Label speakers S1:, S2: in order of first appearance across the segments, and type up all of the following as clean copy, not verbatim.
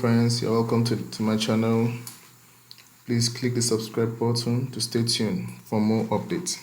S1: Friends, you're welcome to my channel. Please click the subscribe button to stay tuned for more updates.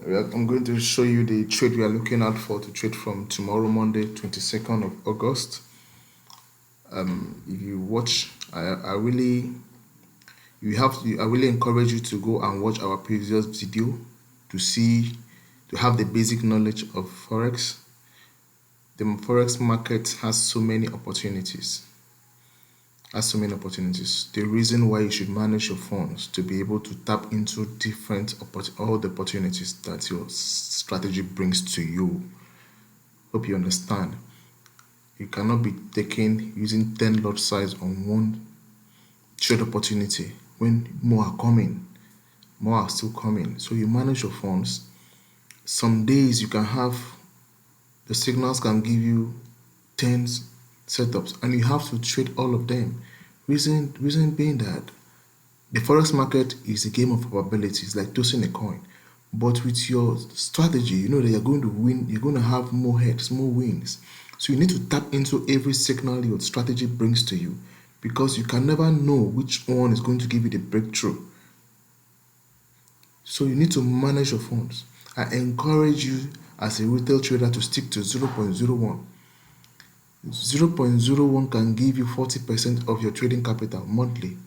S1: I'm going to show you the trade we are looking at for to trade from tomorrow, Monday, 22nd of August. If you watch, I really encourage you to go and watch our previous video to have the basic knowledge of Forex. The Forex market has so many opportunities. The reason why you should manage your funds to be able to tap into all the opportunities that your strategy brings to you. Hope you understand. You cannot be using 10 lot size on one trade opportunity when more are still coming. So you manage your funds. Some days you can have the signals can give you 10 setups and you have to trade all of them. Reason being that the forex market is a game of probabilities, like tossing a coin. But with your strategy, you know that you're going to win, you're going to have more heads, more wins. So you need to tap into every signal your strategy brings to you, because you can never know which one is going to give you the breakthrough. So you need to manage your funds. I encourage you as a retail trader to stick to 0.01. 0.01 can give you 40% of your trading capital monthly,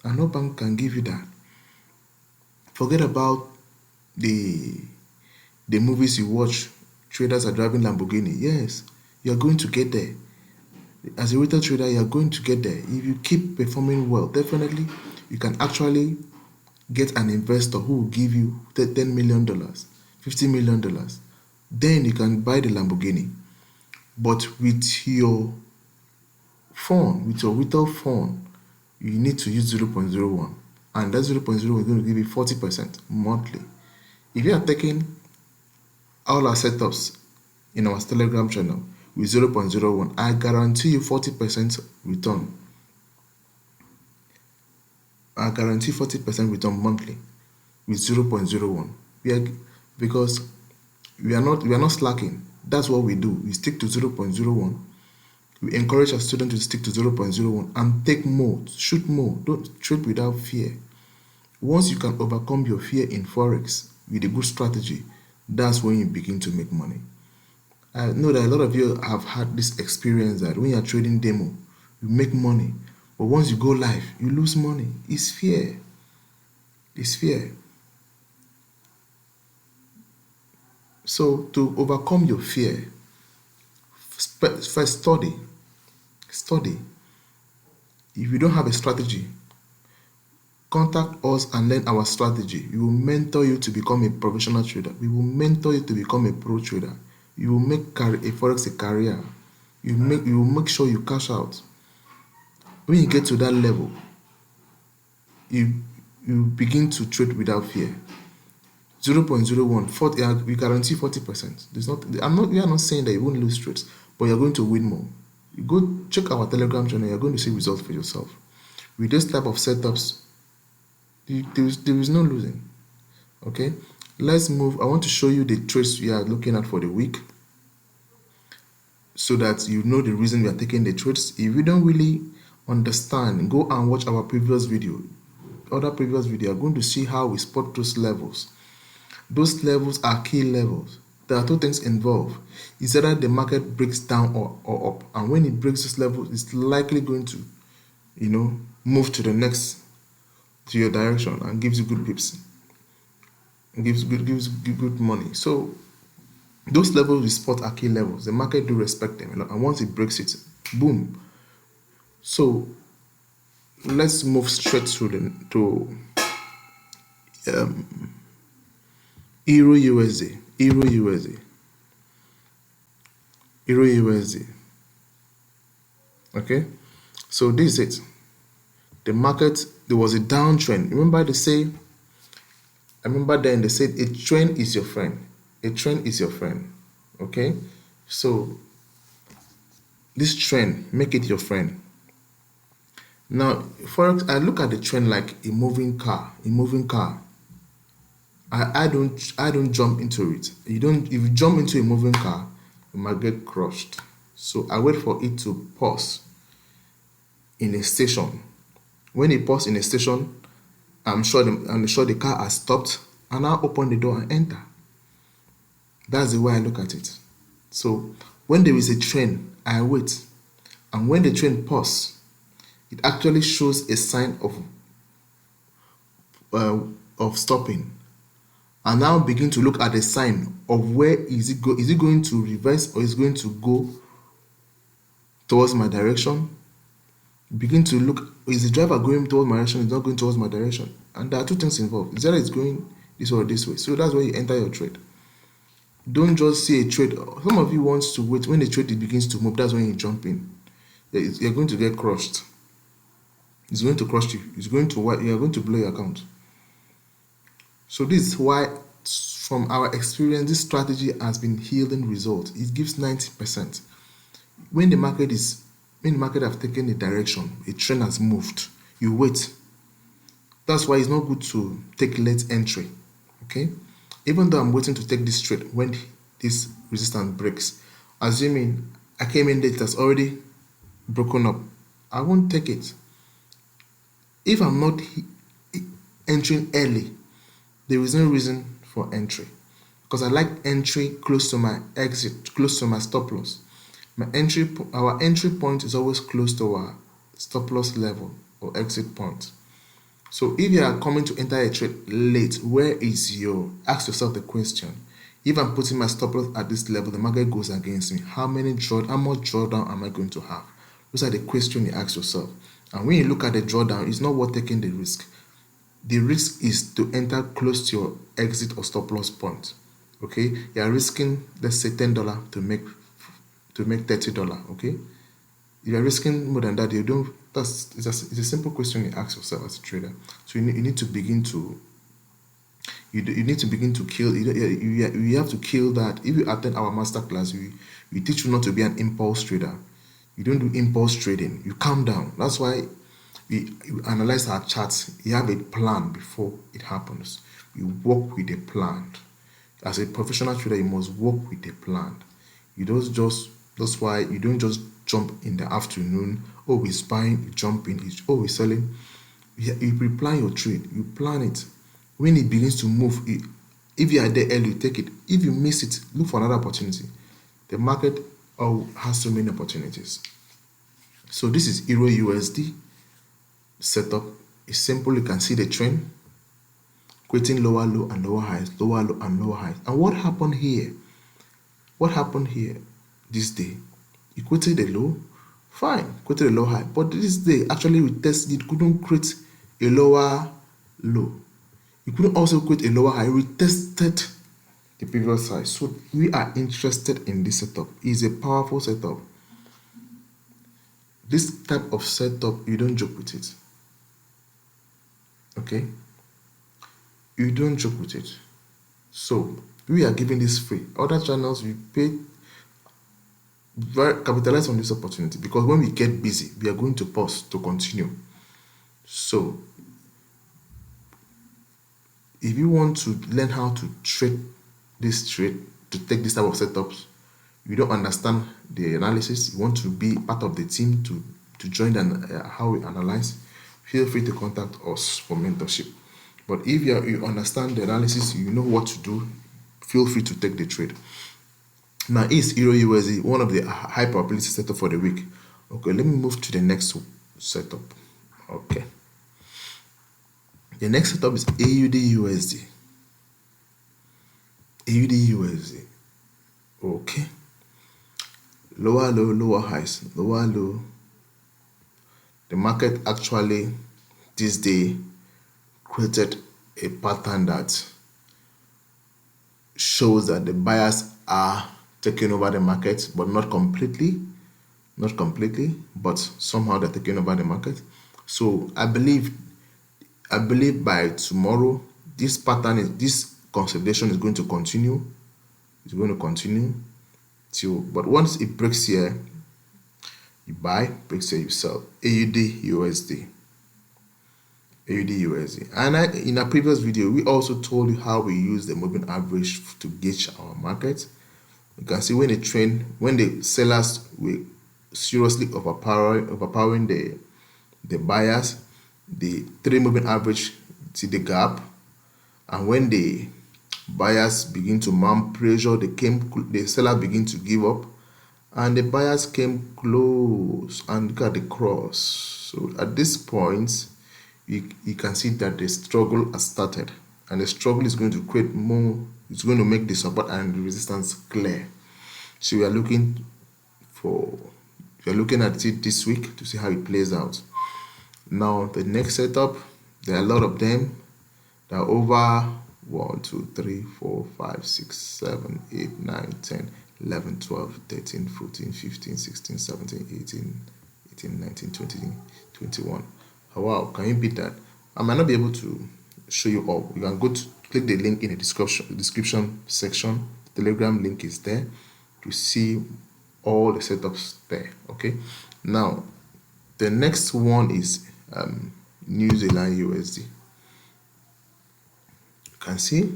S1: and no bank can give you that. Forget about the movies you watch. Traders are driving Lamborghini. Yes, you're going to get there. As a retail trader, you're going to get there. If you keep performing well, definitely you can actually get an investor who will give you $10 million, $50 million. Then you can buy the Lamborghini. But with your phone, with your retail phone, you need to use 0.01, and that 0.01 is going to give you 40% monthly. If you are taking all our setups in our Telegram channel with 0.01, I guarantee you 40% return. I guarantee 40% return monthly with 0.01. Because we are not slacking. That's what we do. We stick to 0.01. We encourage our students to stick to 0.01 and take more, shoot more. Don't trade without fear. Once you can overcome your fear in Forex with a good strategy, that's when you begin to make money. I know that a lot of you have had this experience that when you're trading demo, you make money. But once you go live, you lose money. It's fear. It's fear. So to overcome your fear, first study. If you don't have a strategy, contact us and learn our strategy. We will mentor you to become a professional trader. We will mentor you to become a pro trader. You will make a Forex a career. You will make sure you cash out. When you get to that level, you begin to trade without fear. 0.01, we guarantee 40%. We are not saying that you won't lose trades, but you're going to win more. You go check our Telegram channel, you're going to see results for yourself. With this type of setups, there is no losing. Okay, let's move. I want to show you the trades we are looking at for the week, so that you know the reason we are taking the trades. If you don't really understand, go and watch our previous video. Other previous video are going to see how we spot those levels. Those levels are key levels. There are two things involved. It's either the market breaks down or up, and when it breaks this level, it's likely going to, move to your direction and gives you good pips. Gives good money. So those levels we spot are key levels. The market do respect them, and once it breaks it, boom. So let's move straight to Euro USD. Okay, so this is it. The market, there was a downtrend. Remember they said a trend is your friend. A trend is your friend. Okay, so this trend, make it your friend. Now, Forex, I look at the trend like a moving car. I don't jump into it. If you jump into a moving car, you might get crushed. So I wait for it to pause. in a station. When he paused in a station, I'm sure the car has stopped, and I'll open the door and enter. That's the way I look at it. So when there is a train, I wait. And when the train pauses, it actually shows a sign of stopping. And now begin to look at the sign of where is it is it going to reverse or is it going to go towards my direction? Begin to look, is the driver going towards my direction? Is not going towards my direction? And there are two things involved. Is either it's going this way or this way. So that's where you enter your trade. Don't just see a trade. Some of you want to wait when the trade begins to move. That's when you jump in. You're going to get crushed. It's going to crush you. You're going to blow your account. So this is why, from our experience, this strategy has been yielding results. It gives 90%. When the market have taken a direction, a trend has moved, you wait. That's why it's not good to take late entry. Okay? Even though I'm waiting to take this trade, when this resistance breaks, assuming I came in late, that's already broken up, I won't take it. If I'm not entering early, there is no reason for entry, because I like entry close to my exit, close to my stop loss. Our entry point is always close to our stop loss level or exit point. So if you are coming to enter a trade late, ask yourself the question: if I'm putting my stop loss at this level, the market goes against me, how much drawdown am I going to have? Those are the questions you ask yourself. And when you look at the drawdown, it's not worth taking the risk. The risk is to enter close to your exit or stop loss point. Okay, you are risking, let's say, $10 to make $30. Okay, if you are risking more than that, it's a simple question you ask yourself as a trader. So you need to begin to kill. You have to kill that. If you attend our masterclass, we teach you not to be an impulse trader. You don't do impulse trading. You calm down. That's why we analyze our charts. You have a plan before it happens. You work with a plan. As a professional trader, you must work with a plan. That's why you don't just jump in the afternoon. Oh, he's buying, he's jumping, he's selling. You plan your trade. You plan it. When it begins to move, if you are there early, take it. If you miss it, look for another opportunity. The market has so many opportunities. So this is Euro USD setup. It's simple. You can see the trend creating lower low and lower highs, lower low and lower highs. And what happened here? This day? It created a low, fine, created a low high. But this day, actually, it couldn't create a lower low. It couldn't also create a lower high. We tested the previous high. So we are interested in this setup. It's a powerful setup. This type of setup, you don't joke with it. Okay? You don't joke with it. So we are giving this free. Other channels, we pay, capitalize on this opportunity, because when we get busy, we are going to pause to continue. So if you want to learn how to trade this trade, to take this type of setups, you don't understand the analysis, you want to be part of the team to join how we analyze, feel free to contact us for mentorship. But if you understand the analysis, you know what to do, feel free to take the trade. Now, is Euro USD one of the high probability setup for the week? Okay, let me move to the next setup. Okay. The next setup is AUD USD. AUD USD. Okay. Lower low, lower highs, lower low. The market actually this day created a pattern that shows that the buyers are taking over the market, but not completely, but somehow they're taking over the market. So I believe by tomorrow, this consolidation is going to continue. It's going to continue but once it breaks here, you buy, breaks here, you sell. AUD USD. And in our previous video, we also told you how we use the moving average to gauge our market. You can see when the sellers were seriously overpowering the the buyers, the 3 moving average, see the gap, and when the buyers begin to mount pressure, the seller begin to give up, and the buyers came close and got the cross. So at this point, you can see that the struggle has started, and the struggle is going to create more, it's going to make the support and the resistance clear. So we are looking at it this week to see how it plays out. Now the next setup, there are a lot of them. There are over 1, 2, 3, 4, 5, 6, 7, 8, 9, 10, 11, 12, 13, 14, 15, 16, 17, 18, 19, 20, 21. Oh, wow, can you beat that? I might not be able to show you all. You can go to click the link in the description section. The Telegram link is there to see all the setups there. Okay, now the next one is New Zealand USD. You can see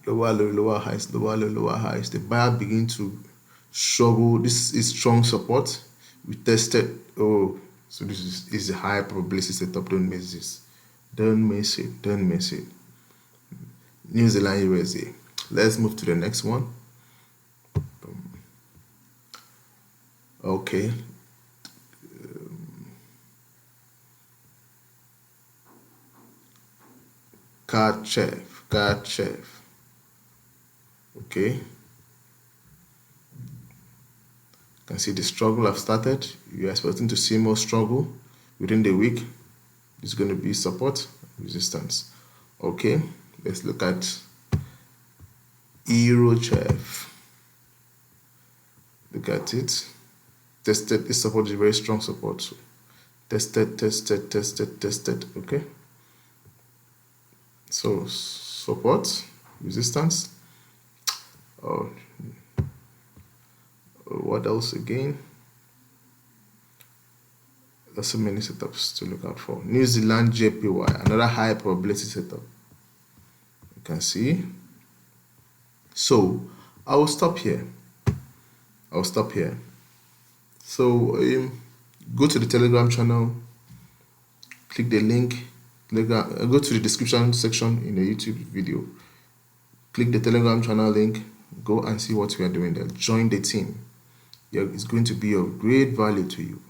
S1: lower low, lower highs, lower low, lower highs. The buyer begin to struggle. This is strong support. We tested. Oh, so this is a high probability setup. Don't miss this. Don't miss it. Don't miss it. New Zealand USD. Let's move to the next one. Okay. Kachev. Okay. You can see the struggle have started. You are expecting to see more struggle within the week. It's going to be support, resistance. Okay. Let's look at Eurochev. Look at it. Tested. This support is very strong support. So tested. Okay. So support, resistance. Oh, what else again? There's so many setups to look out for. New Zealand JPY, another high probability setup. You can see. So I will stop here. So go to the Telegram channel, click the link, go to the description section in the YouTube video, click the Telegram channel link, go and see what we are doing there. Join the team. It's going to be of great value to you.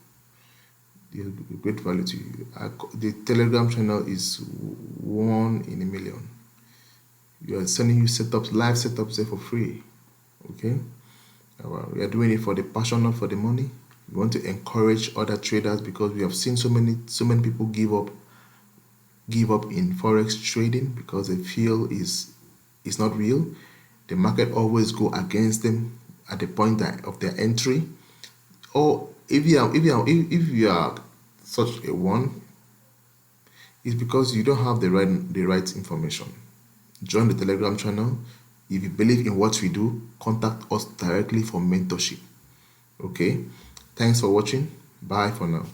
S1: The Telegram channel is 1 in a million. We are sending you live setups there for free. Okay. We are doing it for the passion, not for the money. We want to encourage other traders because we have seen so many people give up in Forex trading because they feel it's not real. The market always go against them at the point of their entry. Or if you are such a one, it's because you don't have the right information. Join the Telegram channel. If you believe in what we do, contact us directly for mentorship. Okay, thanks for watching. Bye for now.